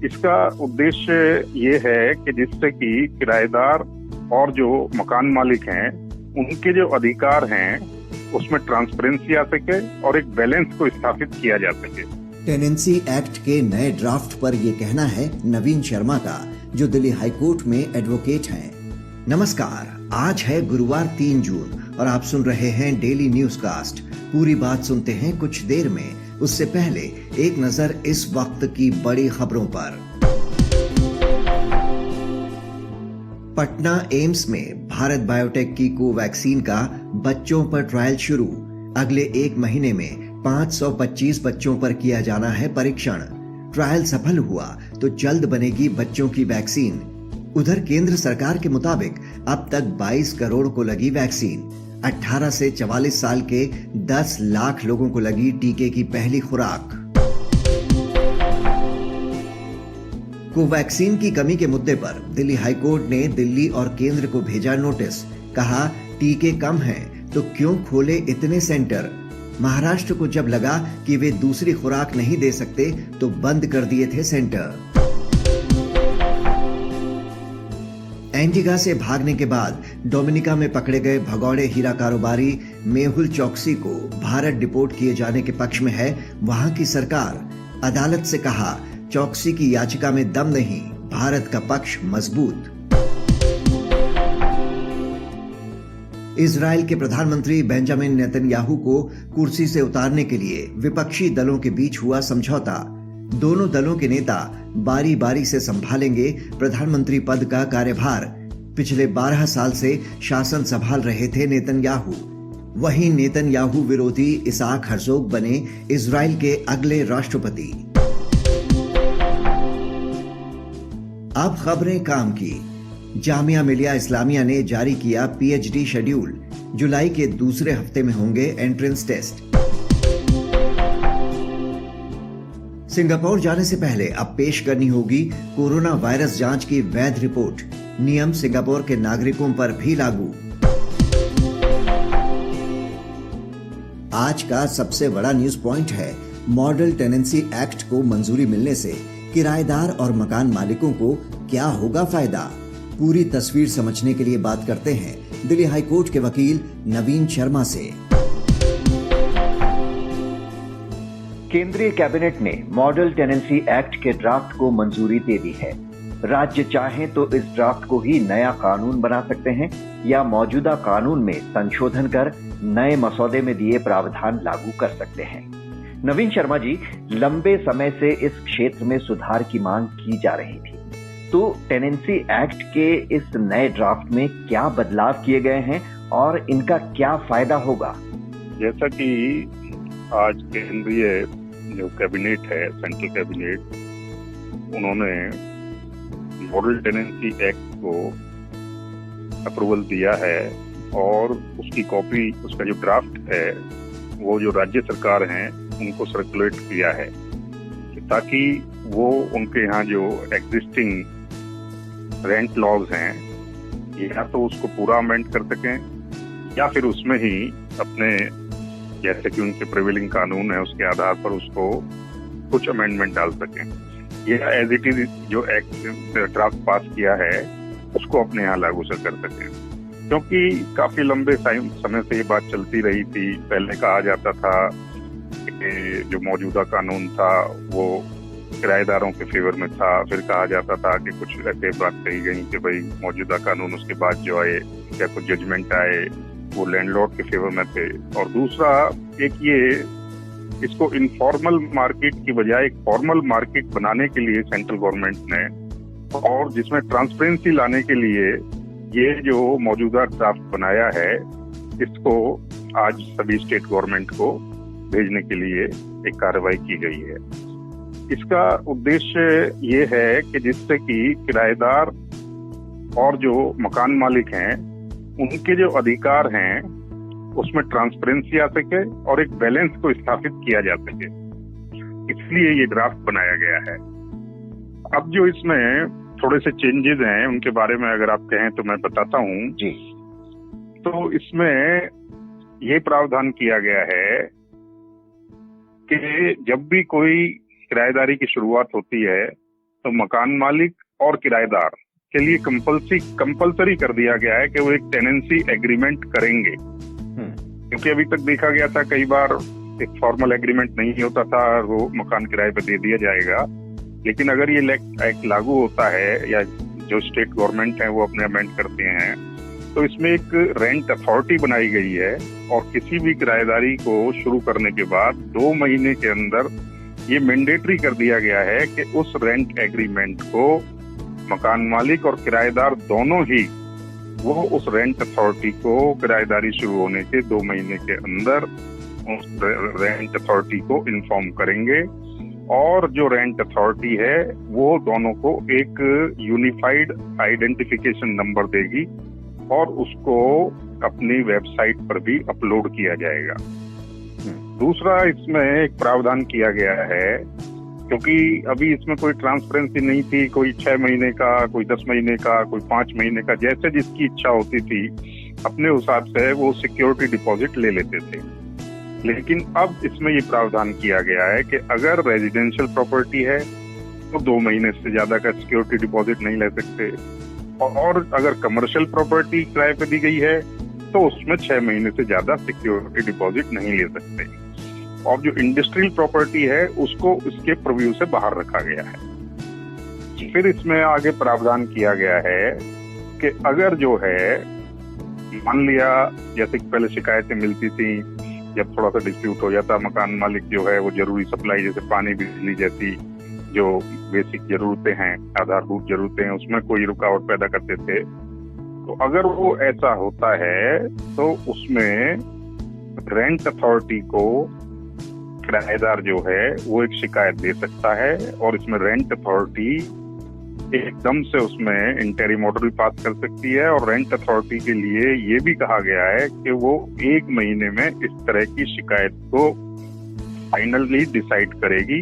इसका उद्देश्य ये है कि जिससे कि किराएदार और जो मकान मालिक हैं उनके जो अधिकार हैं उसमें ट्रांसपेरेंसी आ सके और एक बैलेंस को स्थापित किया जा सके। टेनेंसी एक्ट के नए ड्राफ्ट पर ये कहना है नवीन शर्मा का, जो दिल्ली हाईकोर्ट में एडवोकेट हैं। नमस्कार, आज है गुरुवार 3 जून और आप सुन रहे हैं डेली न्यूज कास्ट। पूरी बात सुनते हैं कुछ देर में, उससे पहले एक नजर इस वक्त की बड़ी खबरों पर। पटना एम्स में भारत बायोटेक की कोवैक्सीन का बच्चों पर ट्रायल शुरू। अगले 1 महीने में 525 बच्चों पर किया जाना है परीक्षण। ट्रायल सफल हुआ तो जल्द बनेगी बच्चों की वैक्सीन। उधर केंद्र सरकार के मुताबिक अब तक 22 करोड़ को लगी वैक्सीन। 18 से 44 साल के 10 लाख लोगों को लगी टीके की पहली खुराक। कोवैक्सीन की कमी के मुद्दे पर दिल्ली हाईकोर्ट ने दिल्ली और केंद्र को भेजा नोटिस। कहा, टीके कम हैं तो क्यों खोले इतने सेंटर। महाराष्ट्र को जब लगा कि वे दूसरी खुराक नहीं दे सकते तो बंद कर दिए थे सेंटर। एंटीगा से भागने के बाद डोमिनिका में पकड़े गए भगौड़े हीरा कारोबारी मेहुल चौकसी को भारत डिपोर्ट किए जाने के पक्ष में है वहां की सरकार। अदालत से कहा, चौकसी की याचिका में दम नहीं, भारत का पक्ष मजबूत। इजराइल के प्रधानमंत्री बेंजामिन नेतन्याहू को कुर्सी से उतारने के लिए विपक्षी दलों के बीच हुआ समझौता। दोनों दलों के नेता बारी बारी से संभालेंगे प्रधानमंत्री पद का कार्यभार। पिछले 12 साल से शासन संभाल रहे थे नेतन्याहू। वहीं नेतन्याहू विरोधी इसाक हर्जोग बने इजराइल के अगले राष्ट्रपति। अब खबरें काम की। जामिया मिलिया इस्लामिया ने जारी किया पीएचडी शेड्यूल। जुलाई के दूसरे हफ्ते में होंगे एंट्रेंस टेस्ट। सिंगापुर जाने से पहले अब पेश करनी होगी कोरोना वायरस जांच की वैध रिपोर्ट। नियम सिंगापुर के नागरिकों पर भी लागू। आज का सबसे बड़ा न्यूज पॉइंट है, मॉडल टेनेंसी एक्ट को मंजूरी मिलने से किराएदार और मकान मालिकों को क्या होगा फायदा। पूरी तस्वीर समझने के लिए बात करते हैं दिल्ली हाईकोर्ट के वकील नवीन शर्मा से। केंद्रीय कैबिनेट ने मॉडल टेनेंसी एक्ट के ड्राफ्ट को मंजूरी दे दी है। राज्य चाहें तो इस ड्राफ्ट को ही नया कानून बना सकते हैं या मौजूदा कानून में संशोधन कर नए मसौदे में दिए प्रावधान लागू कर सकते हैं। नवीन शर्मा जी, लंबे समय से इस क्षेत्र में सुधार की मांग की जा रही थी, तो टेनेंसी एक्ट के इस नए ड्राफ्ट में क्या बदलाव किए गए हैं और इनका क्या फायदा होगा? जैसा कि आज केंद्रीय जो कैबिनेट है, सेंट्रल कैबिनेट, उन्होंने मॉडल टेनेंसी एक्ट को अप्रूवल दिया है और उसकी कॉपी, उसका जो ड्राफ्ट है वो जो राज्य सरकार हैं उनको सर्कुलेट किया है ताकि वो उनके यहाँ जो एग्जिस्टिंग रेंट लॉज हैं या तो उसको पूरा अमेंड कर सकें या फिर उसमें ही अपने, जैसे कि उनके प्रिवेलिंग कानून है उसके आधार पर उसको कुछ अमेंडमेंट डाल सकें, या एज इट इज जो एक्ट ड्राफ्ट पास किया है उसको अपने यहाँ लागू कर सकें। क्योंकि काफी लंबे समय से ये बात चलती रही थी। पहले कहा जाता था कि जो मौजूदा कानून था वो किराएदारों के फेवर में था, फिर कहा जाता था कि कुछ ऐसे बात कही गई कि भाई मौजूदा कानून उसके बाद जो आए या कुछ जजमेंट आए वो लैंडलॉर्ड के फेवर में थे। और दूसरा एक ये, इसको इनफॉर्मल मार्केट की बजाय एक फॉर्मल मार्केट बनाने के लिए सेंट्रल गवर्नमेंट ने, और जिसमें ट्रांसपेरेंसी लाने के लिए ये जो मौजूदा ड्राफ्ट बनाया है इसको आज सभी स्टेट गवर्नमेंट को भेजने के लिए एक कार्रवाई की गई है। इसका उद्देश्य ये है कि जिससे कि किराएदार और जो मकान मालिक हैं उनके जो अधिकार हैं उसमें ट्रांसपेरेंसी आ सके और एक बैलेंस को स्थापित किया जा सके, इसलिए ये ड्राफ्ट बनाया गया है। अब जो इसमें थोड़े से चेंजेस हैं उनके बारे में अगर आप कहें तो मैं बताता हूँ जी। तो इसमें ये प्रावधान किया गया है कि जब भी कोई किराएदारी की शुरुआत होती है तो मकान मालिक और किराएदार के लिए कंपल्सरी कर दिया गया है कि वो एक टेनेंसी एग्रीमेंट करेंगे। क्योंकि अभी तक देखा गया था कई बार एक फॉर्मल एग्रीमेंट नहीं होता था, वो मकान किराए पे दे दिया जाएगा। लेकिन अगर ये एक्ट लागू होता है या जो स्टेट गवर्नमेंट है वो अपने अमेंड करते हैं, तो इसमें एक रेंट अथॉरिटी बनाई गई है और किसी भी किराएदारी को शुरू करने के बाद 2 महीने के अंदर ये मैंडेटरी कर दिया गया है कि उस रेंट एग्रीमेंट को मकान मालिक और किराएदार दोनों ही वो उस रेंट अथॉरिटी को किराएदारी शुरू होने के 2 महीने के अंदर उस रेंट अथॉरिटी को इन्फॉर्म करेंगे। और जो रेंट अथॉरिटी है वो दोनों को एक यूनिफाइड आइडेंटिफिकेशन नंबर देगी और उसको अपनी वेबसाइट पर भी अपलोड किया जाएगा। दूसरा, इसमें एक प्रावधान किया गया है, क्योंकि अभी इसमें कोई ट्रांसपेरेंसी नहीं थी, कोई 6 महीने का, कोई 10 महीने का, कोई 5 महीने का, जैसे जिसकी इच्छा होती थी अपने हिसाब से वो सिक्योरिटी डिपॉजिट ले लेते थे। लेकिन अब इसमें ये प्रावधान किया गया है कि अगर रेजिडेंशियल प्रॉपर्टी है तो 2 महीने से ज्यादा का सिक्योरिटी डिपॉजिट नहीं ले सकते, और अगर कमर्शियल प्रॉपर्टी किराए पे दी गई है तो उसमें 6 महीने से ज्यादा सिक्योरिटी डिपॉजिट नहीं ले सकते। और जो इंडस्ट्रियल प्रॉपर्टी है उसको इसके प्रीव्यू से बाहर रखा गया है। फिर इसमें आगे प्रावधान किया गया है कि अगर जो है, मान लिया जैसे कि पहले शिकायतें मिलती थी, जब थोड़ा सा डिस्प्यूट हो जाता, मकान मालिक जो है वो जरूरी सप्लाई जैसे पानी बिजली जैसी जो बेसिक जरूरतें हैं, आधारभूत जरूरतें हैं, उसमें कोई रुकावट पैदा करते थे, तो अगर वो ऐसा होता है तो उसमें रेंट अथॉरिटी को किराएदार जो है वो एक शिकायत दे सकता है और इसमें रेंट अथॉरिटी एकदम से उसमें इंटरिम ऑर्डर भी पास कर सकती है। और रेंट अथॉरिटी के लिए ये भी कहा गया है कि वो 1 महीने में इस तरह की शिकायत को फाइनली डिसाइड करेगी,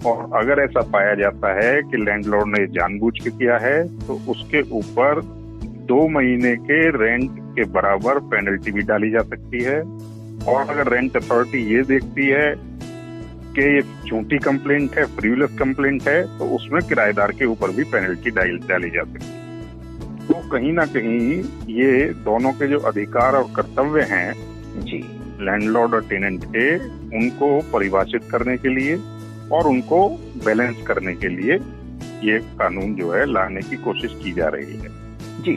और अगर ऐसा पाया जाता है कि लैंडलॉर्ड ने जानबूझ के किया है तो उसके ऊपर 2 महीने के रेंट के बराबर पेनल्टी भी डाली जा सकती है। और अगर रेंट अथॉरिटी ये देखती है कि ये झूठी कंप्लेंट है, फ्रीवियस कंप्लेंट है, तो उसमें किराएदार के ऊपर भी पेनल्टी डाली जा सकती है। तो कहीं ना कहीं ये दोनों के जो अधिकार और कर्तव्य हैं जी लैंडलॉर्ड और टेनेंट के, उनको परिभाषित करने के लिए और उनको बैलेंस करने के लिए ये कानून जो है लाने की कोशिश की जा रही है। जी,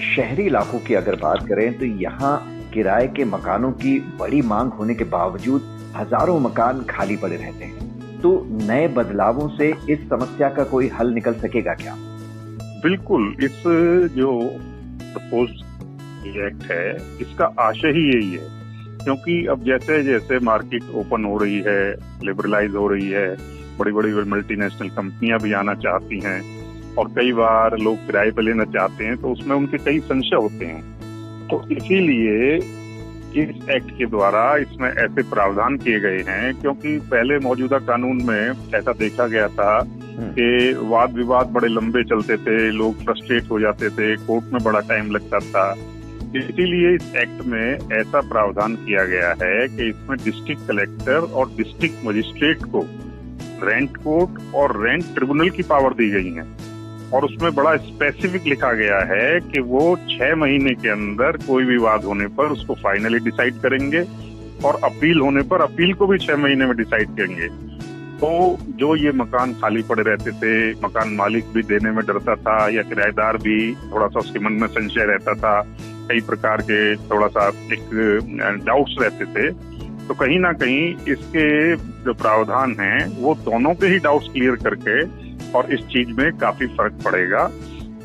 शहरी इलाकों की अगर बात करें तो यहाँ किराए के मकानों की बड़ी मांग होने के बावजूद हजारों मकान खाली पड़े रहते हैं। तो नए बदलावों से इस समस्या का कोई हल निकल सकेगा क्या? बिल्कुल, इस जो प्रपोज्ड एक्ट है इसका आशय ही यही है, क्योंकि अब जैसे जैसे मार्केट ओपन हो रही है, लिबरलाइज हो रही है, बड़ी बड़ी मल्टीनेशनल कंपनियां भी आना चाहती हैं और कई बार लोग किराए पे लेना चाहते हैं, तो उसमें उनके कई संशय होते हैं। तो इसीलिए इस एक्ट के द्वारा इसमें ऐसे प्रावधान किए गए हैं, क्योंकि पहले मौजूदा कानून में ऐसा देखा गया था कि वाद विवाद बड़े लंबे चलते थे, लोग फ्रस्ट्रेट हो जाते थे, कोर्ट में बड़ा टाइम लगता था। इसीलिए इस एक्ट में ऐसा प्रावधान किया गया है कि इसमें डिस्ट्रिक्ट कलेक्टर और डिस्ट्रिक्ट मजिस्ट्रेट को रेंट कोर्ट और रेंट ट्रिब्यूनल की पावर दी गई है। और उसमें बड़ा स्पेसिफिक लिखा गया है कि वो 6 महीने के अंदर कोई विवाद होने पर उसको फाइनली डिसाइड करेंगे और अपील होने पर अपील को भी 6 महीने में डिसाइड करेंगे। तो जो ये मकान खाली पड़े रहते थे, मकान मालिक भी देने में डरता था या किराएदार भी थोड़ा सा उसके मन में संशय रहता था, कई प्रकार के थोड़ा सा एक डाउट्स रहते थे, तो कहीं ना कहीं इसके जो प्रावधान हैं वो दोनों के ही डाउट्स क्लियर करके, और इस चीज में काफी फर्क पड़ेगा।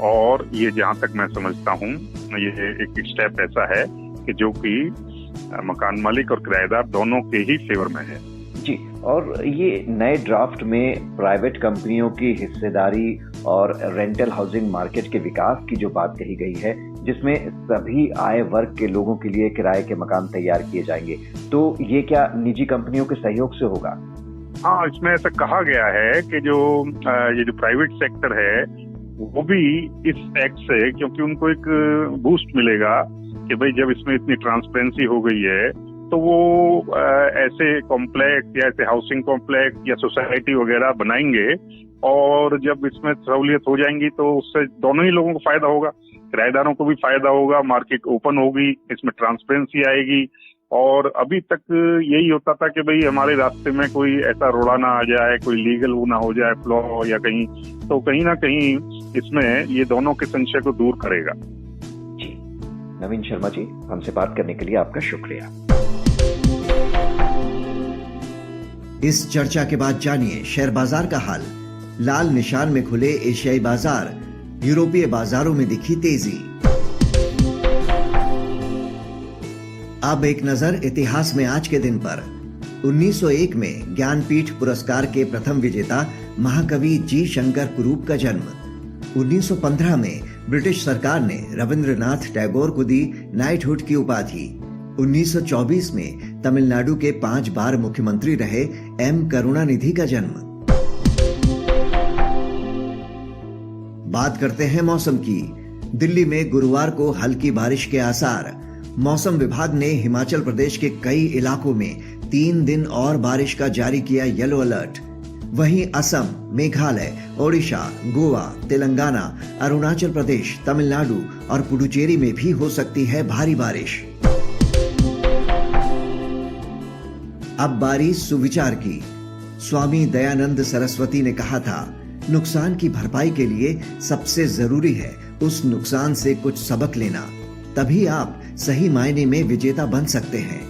और ये जहां तक मैं समझता हूँ ये एक स्टेप ऐसा है कि जो कि मकान मालिक और किराएदार दोनों के ही फेवर में है। जी, और ये नए ड्राफ्ट में प्राइवेट कंपनियों की हिस्सेदारी और रेंटल हाउसिंग मार्केट के विकास की जो बात कही गई है, जिसमें सभी आय वर्ग के लोगों के लिए किराए के मकान तैयार किए जाएंगे, तो ये क्या निजी कंपनियों के सहयोग से होगा? हाँ, इसमें ऐसा कहा गया है कि ये जो प्राइवेट सेक्टर है वो भी इस एक्ट से, क्योंकि उनको एक बूस्ट मिलेगा कि भाई जब इसमें इतनी ट्रांसपेरेंसी हो गई है तो वो ऐसे कॉम्प्लेक्स या ऐसे हाउसिंग कॉम्प्लेक्स या सोसाइटी वगैरह बनाएंगे, और जब इसमें सहूलियत हो जाएंगी तो उससे दोनों ही लोगों को फायदा होगा, किराएदारों को भी फायदा होगा, मार्केट ओपन होगी, इसमें ट्रांसपेरेंसी आएगी। और अभी तक यही होता था कि भाई हमारे रास्ते में कोई ऐसा रोड़ा ना आ जाए, कोई लीगल वो ना हो जाए फ्लॉ या कहीं, तो कहीं ना कहीं इसमें ये दोनों के संशय को दूर करेगा। जी, नवीन शर्मा जी, हमसे बात करने के लिए आपका शुक्रिया। इस चर्चा के बाद जानिए शेयर बाजार का हाल। लाल निशान में खुले एशियाई बाजार, यूरोपीय बाजारों में दिखी तेजी। अब एक नजर इतिहास में आज के दिन पर। 1901 में ज्ञानपीठ पुरस्कार के प्रथम विजेता महाकवि जी शंकर कुरूप का जन्म। 1915 में ब्रिटिश सरकार ने रविंद्रनाथ टैगोर को दी नाइटहुड की उपाधि। 1924 में तमिलनाडु के 5 बार मुख्यमंत्री रहे एम करुणानिधि का जन्म। बात करते हैं मौसम की। दिल्ली में गुरुवार को हल्की बारिश के आसार। मौसम विभाग ने हिमाचल प्रदेश के कई इलाकों में 3 दिन और बारिश का जारी किया येलो अलर्ट। वहीं असम, मेघालय, ओडिशा, गोवा, तेलंगाना, अरुणाचल प्रदेश, तमिलनाडु और पुडुचेरी में भी हो सकती है भारी बारिश। अब बारी सुविचार की। स्वामी दयानंद सरस्वती ने कहा था, नुकसान की भरपाई के लिए सबसे जरूरी है उस नुकसान से कुछ सबक लेना, तभी आप सही मायने में विजेता बन सकते हैं।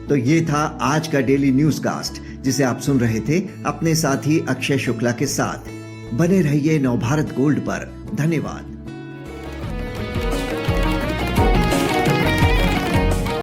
तो ये था आज का डेली न्यूज कास्ट, जिसे आप सुन रहे थे अपने साथी अक्षय शुक्ला के साथ। बने रहिए नवभारत गोल्ड पर। धन्यवाद।